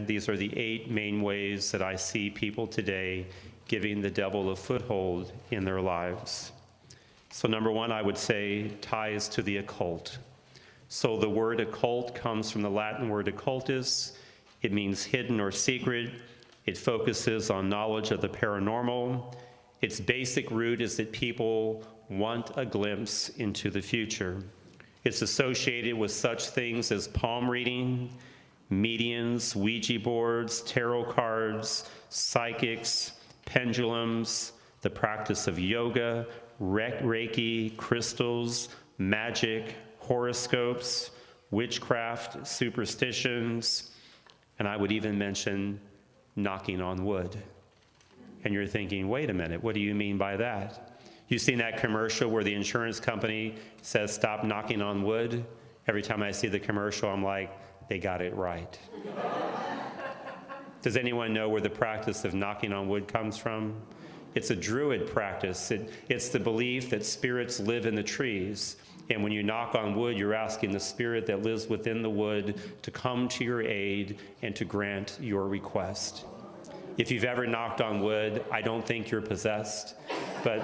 These are the 8 main ways that I see people today giving the devil a foothold in their lives. So number 1, I would say ties to the occult. So the word occult comes from the Latin word occultus. It means hidden or secret. It focuses on knowledge of the paranormal. Its basic root is that people want a glimpse into the future. It's associated with such things as palm reading, mediums, Ouija boards, tarot cards, psychics, pendulums, the practice of yoga, Reiki, crystals, magic, horoscopes, witchcraft, superstitions, and I would even mention knocking on wood. And you're thinking, wait a minute, what do you mean by that? You've seen that commercial where the insurance company says, stop knocking on wood? Every time I see the commercial, I'm like, they got it right. Does anyone know where the practice of knocking on wood comes from? It's a Druid practice. It's the belief that spirits live in the trees. And when you knock on wood, you're asking the spirit that lives within the wood to come to your aid and to grant your request. If you've ever knocked on wood, I don't think you're possessed. But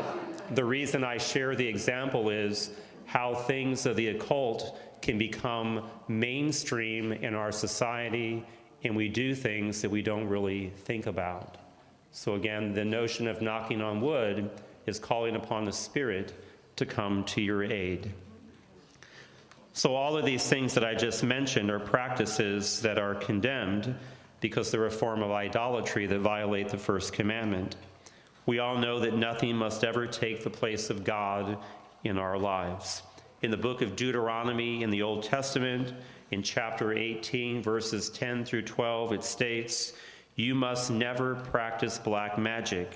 the reason I share the example is how things of the occult can become mainstream in our society, and we do things that we don't really think about. So again, the notion of knocking on wood is calling upon the spirit to come to your aid. So all of these things that I just mentioned are practices that are condemned because they're a form of idolatry that violate the first commandment. We all know that nothing must ever take the place of God in our lives. In the book of Deuteronomy in the Old Testament, in chapter 18, verses 10 through 12, it states, "You must never practice black magic,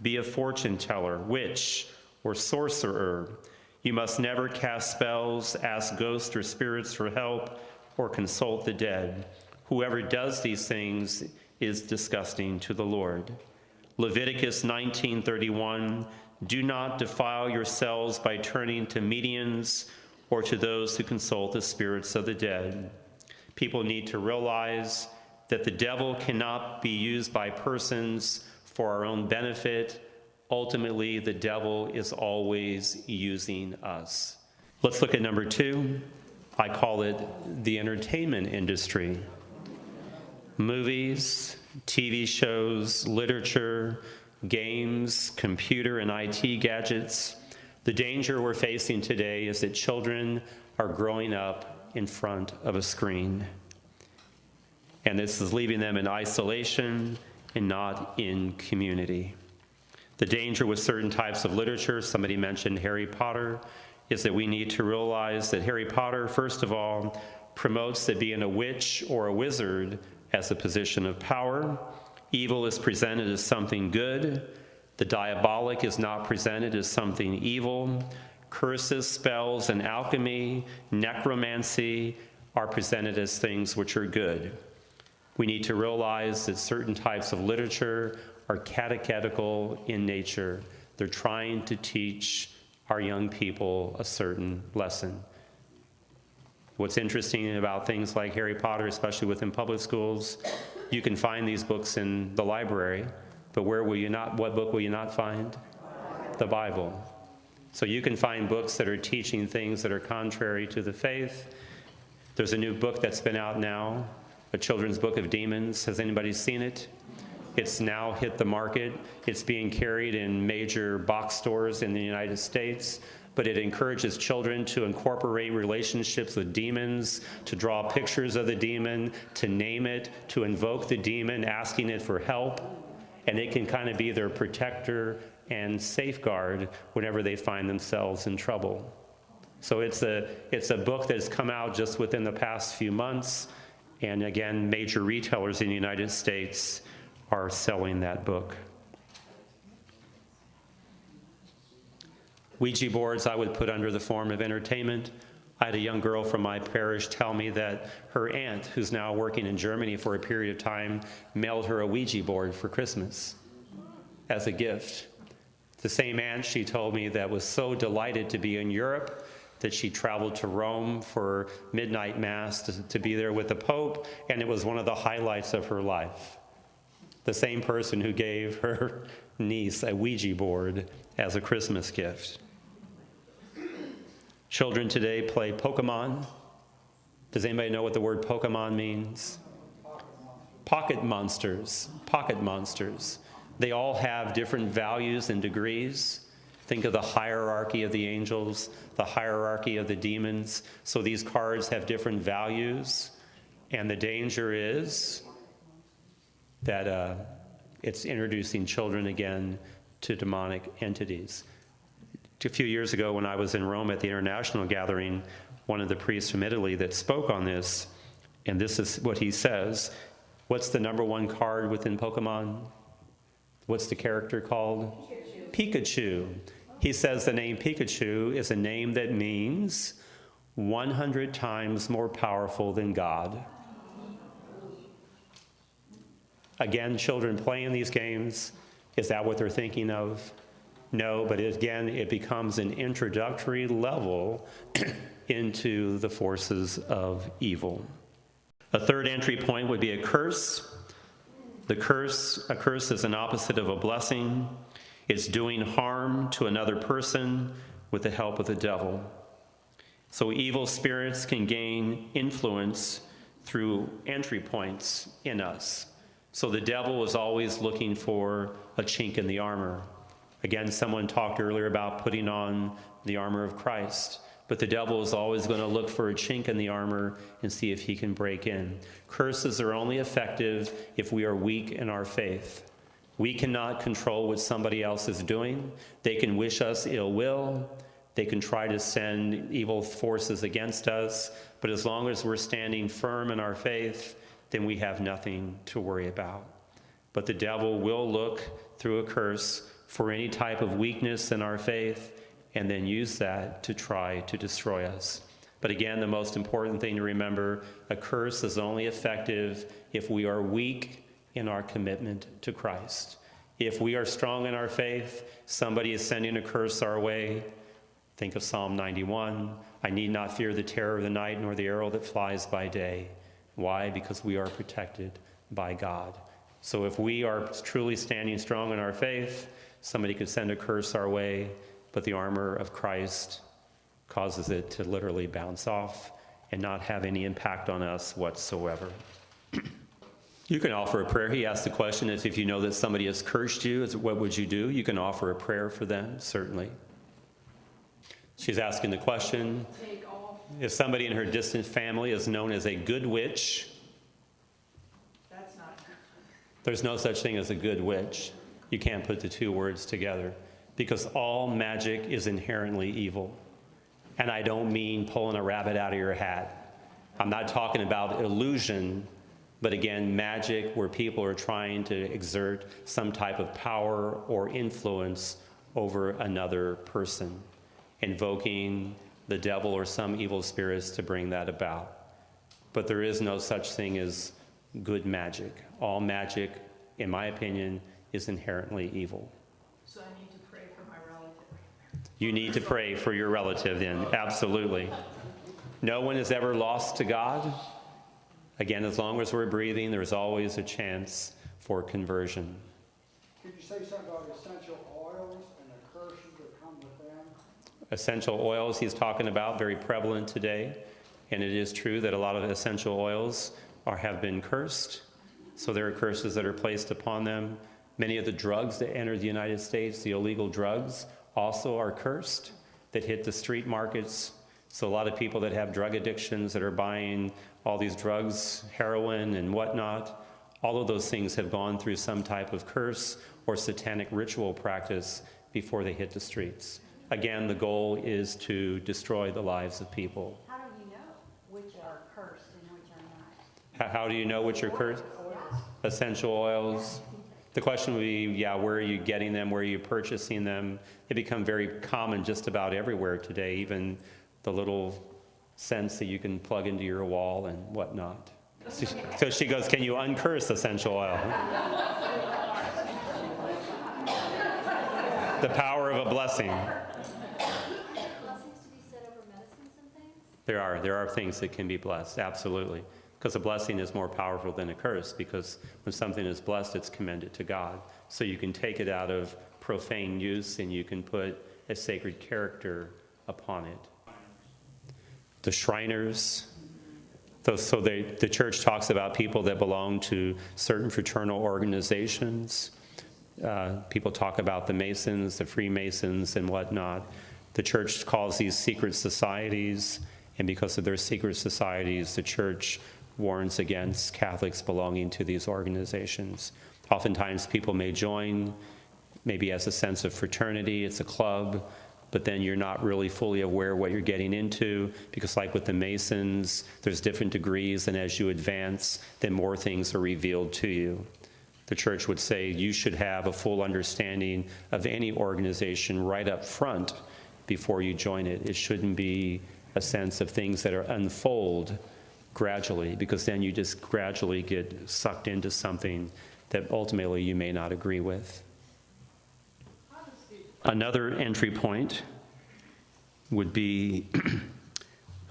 be a fortune teller, witch, or sorcerer. You must never cast spells, ask ghosts or spirits for help, or consult the dead. Whoever does these things is disgusting to the Lord." Leviticus 19:31, "Do not defile yourselves by turning to mediums or to those who consult the spirits of the dead." People need to realize that the devil cannot be used by persons for our own benefit. Ultimately, the devil is always using us. Let's look at number 2. I call it the entertainment industry. Movies, TV shows, literature, games, computer and IT gadgets. The danger we're facing today is that children are growing up in front of a screen. And this is leaving them in isolation and not in community. The danger with certain types of literature, somebody mentioned Harry Potter, is that we need to realize that Harry Potter, first of all, promotes that being a witch or a wizard as a position of power. Evil is presented as something good. The diabolic is not presented as something evil. Curses, spells, and alchemy, necromancy are presented as things which are good. We need to realize that certain types of literature are catechetical in nature. They're trying to teach our young people a certain lesson. What's interesting about things like Harry Potter, especially within public schools, you can find these books in the library, but what book will you not find? The Bible. So you can find books that are teaching things that are contrary to the faith. There's a new book that's been out now, a children's book of demons. Has anybody seen it? It's now hit the market. It's being carried in major box stores in the United States, but it encourages children to incorporate relationships with demons, to draw pictures of the demon, to name it, to invoke the demon, asking it for help, and it can kind of be their protector and safeguard whenever they find themselves in trouble. So it's a book that has come out just within the past few months, and again, major retailers in the United States are selling that book. Ouija boards I would put under the form of entertainment. I had a young girl from my parish tell me that her aunt, who's now working in Germany for a period of time, mailed her a Ouija board for Christmas as a gift. The same aunt, she told me, that was so delighted to be in Europe that she traveled to Rome for midnight mass to be there with the Pope, and it was one of the highlights of her life. The same person who gave her niece a Ouija board as a Christmas gift. Children today play Pokemon. Does anybody know what the word Pokemon means? Pocket monsters. Pocket monsters. They all have different values and degrees. Think of the hierarchy of the angels, the hierarchy of the demons. So these cards have different values. And the danger is that it's introducing children again to demonic entities. A few years ago when I was in Rome at the international gathering, one of the priests from Italy that spoke on this, and this is what he says. What's the number one card within Pokemon? What's the character called? Pikachu. He says the name Pikachu is a name that means 100 times more powerful than God. Again, children playing these games, is that what they're thinking of? No, but again, it becomes an introductory level into the forces of evil. A third entry point would be a curse. A curse is an opposite of a blessing. It's doing harm to another person with the help of the devil. So evil spirits can gain influence through entry points in us. So the devil is always looking for a chink in the armor. Again, someone talked earlier about putting on the armor of Christ. But the devil is always going to look for a chink in the armor and see if he can break in. Curses are only effective if we are weak in our faith. We cannot control what somebody else is doing. They can wish us ill will. They can try to send evil forces against us. But as long as we're standing firm in our faith, then we have nothing to worry about. But the devil will look through a curse for any type of weakness in our faith, and then use that to try to destroy us. But again, the most important thing to remember, a curse is only effective if we are weak in our commitment to Christ. If we are strong in our faith, somebody is sending a curse our way. Think of Psalm 91. I need not fear the terror of the night, nor the arrow that flies by day. Why? Because we are protected by God. So if we are truly standing strong in our faith, somebody could send a curse our way, but the armor of Christ causes it to literally bounce off and not have any impact on us whatsoever. You can offer a prayer. He asked the question, if you know that somebody has cursed you, what would you do? You can offer a prayer for them, certainly. She's asking the question, if somebody in her distant family is known as a good witch, there's no such thing as a good witch. You can't put the two words together, because all magic is inherently evil. And I don't mean pulling a rabbit out of your hat. I'm not talking about illusion, but again, magic where people are trying to exert some type of power or influence over another person, invoking the devil or some evil spirits to bring that about. But there is no such thing as good magic. All magic, in my opinion, is inherently evil. So I need to pray for my relative. You need to pray for your relative then, absolutely. No one is ever lost to God. Again, as long as we're breathing, there's always a chance for conversion. Could you say something about essential oils and the curses that come with them? Essential oils he's talking about, very prevalent today. And it is true that a lot of essential oils have been cursed. So there are curses that are placed upon them. Many of the drugs that enter the United States, the illegal drugs, also are cursed, that hit the street markets. So a lot of people that have drug addictions that are buying all these drugs, heroin and whatnot, all of those things have gone through some type of curse or satanic ritual practice before they hit the streets. Again, the goal is to destroy the lives of people. How do you know which are cursed and which are not? How do you know which are cursed? Essential oils. The question would be, where are you getting them? Where are you purchasing them? They become very common just about everywhere today, even the little scents that you can plug into your wall and whatnot. So she goes, can you uncurse essential oil? The power of a blessing. Blessings to be said over medicine There are things that can be blessed, absolutely. Because a blessing is more powerful than a curse, because when something is blessed, it's commended to God. So you can take it out of profane use and you can put a sacred character upon it. The Shriners, the church talks about people that belong to certain fraternal organizations. People talk about the Masons, the Freemasons, and whatnot. The church calls these secret societies, and because of their secret societies, the church warns against Catholics belonging to these organizations. Oftentimes people may join, maybe as a sense of fraternity, it's a club, but then you're not really fully aware what you're getting into, because like with the Masons, there's different degrees, and as you advance, then more things are revealed to you. The church would say you should have a full understanding of any organization right up front before you join it. It shouldn't be a sense of things that are unfold gradually, because then you just gradually get sucked into something that ultimately you may not agree with. Another entry point would be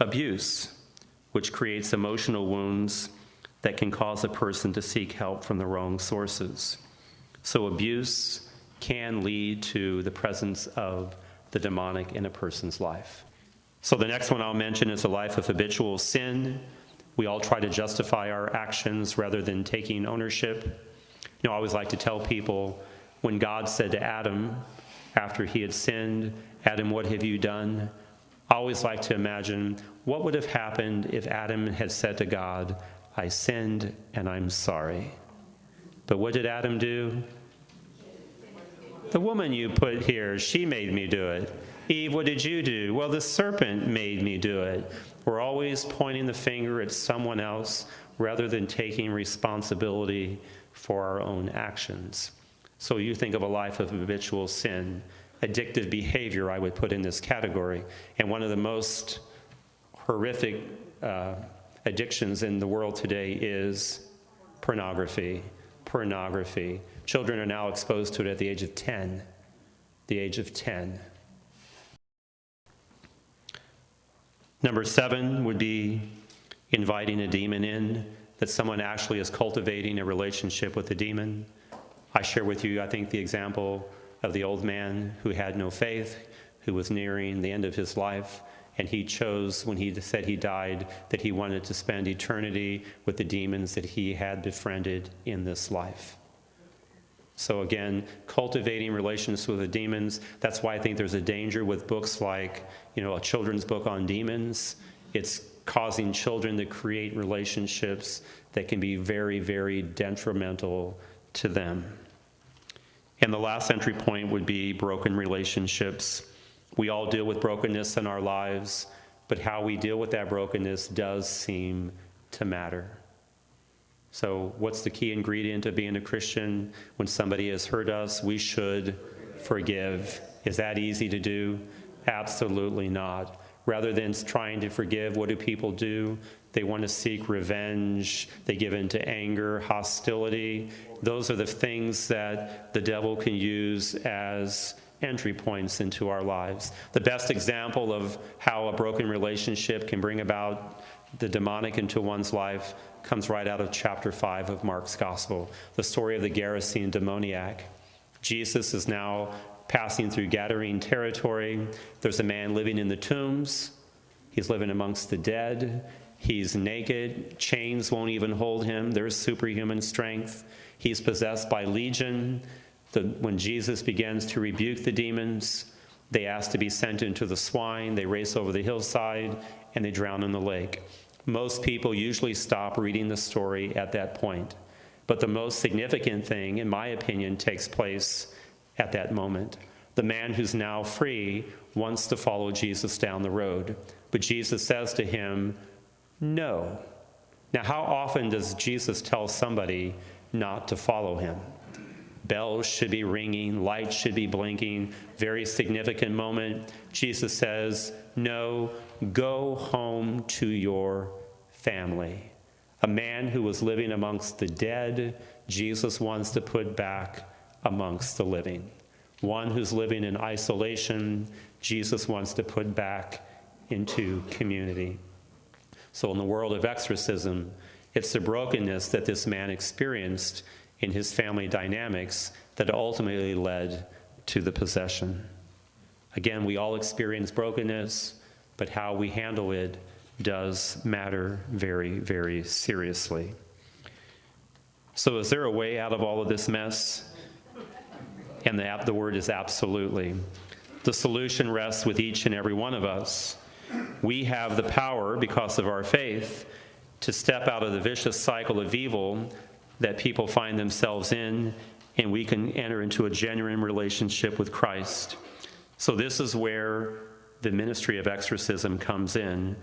abuse, which creates emotional wounds that can cause a person to seek help from the wrong sources. So abuse can lead to the presence of the demonic in a person's life. So the next one I'll mention is a life of habitual sin. We all try to justify our actions rather than taking ownership. I always like to tell people, when God said to Adam, after he had sinned, "Adam, what have you done?" I always like to imagine what would have happened if Adam had said to God, "I sinned and I'm sorry." But what did Adam do? "The woman you put here, she made me do it." "Eve, what did you do?" "Well, the serpent made me do it." We're always pointing the finger at someone else rather than taking responsibility for our own actions. So you think of a life of habitual sin. Addictive behavior I would put in this category. And one of the most horrific addictions in the world today is pornography. Pornography. Children are now exposed to it at the age of 10. The age of 10. Number 7 would be inviting a demon in, that someone actually is cultivating a relationship with the demon. I share with you, I think, the example of the old man who had no faith, who was nearing the end of his life, and he chose, when he said he died, that he wanted to spend eternity with the demons that he had befriended in this life. So again, cultivating relations with the demons, that's why I think there's a danger with books like, a children's book on demons. It's causing children to create relationships that can be very, very detrimental to them. And the last entry point would be broken relationships. We all deal with brokenness in our lives, but how we deal with that brokenness does seem to matter. So what's the key ingredient of being a Christian? When somebody has hurt us, we should forgive. Is that easy to do? Absolutely not. Rather than trying to forgive, what do people do? They want to seek revenge. They give in to anger, hostility. Those are the things that the devil can use as entry points into our lives. The best example of how a broken relationship can bring about the demonic into one's life comes right out of chapter 5 of Mark's Gospel, the story of the Gerasene demoniac. Jesus is now passing through Gadarene territory. There's a man living in the tombs. He's living amongst the dead. He's naked. Chains won't even hold him. There's superhuman strength. He's possessed by legion. When Jesus begins to rebuke the demons, they ask to be sent into the swine. They race over the hillside, and they drown in the lake. Most people usually stop reading the story at that point. But the most significant thing, in my opinion, takes place at that moment. The man who's now free wants to follow Jesus down the road, but Jesus says to him, "No." Now, how often does Jesus tell somebody not to follow him? Bells should be ringing, lights should be blinking, very significant moment. Jesus says, "No, go home to your family." A man who was living amongst the dead, Jesus wants to put back amongst the living. One who's living in isolation, Jesus wants to put back into community. So in the world of exorcism, it's the brokenness that this man experienced in his family dynamics that ultimately led to the possession. Again, we all experience brokenness, but how we handle it does matter very, very seriously. So is there a way out of all of this mess? And the word is absolutely. The solution rests with each and every one of us. We have the power, because of our faith, to step out of the vicious cycle of evil that people find themselves in, and we can enter into a genuine relationship with Christ. So this is where the ministry of exorcism comes in.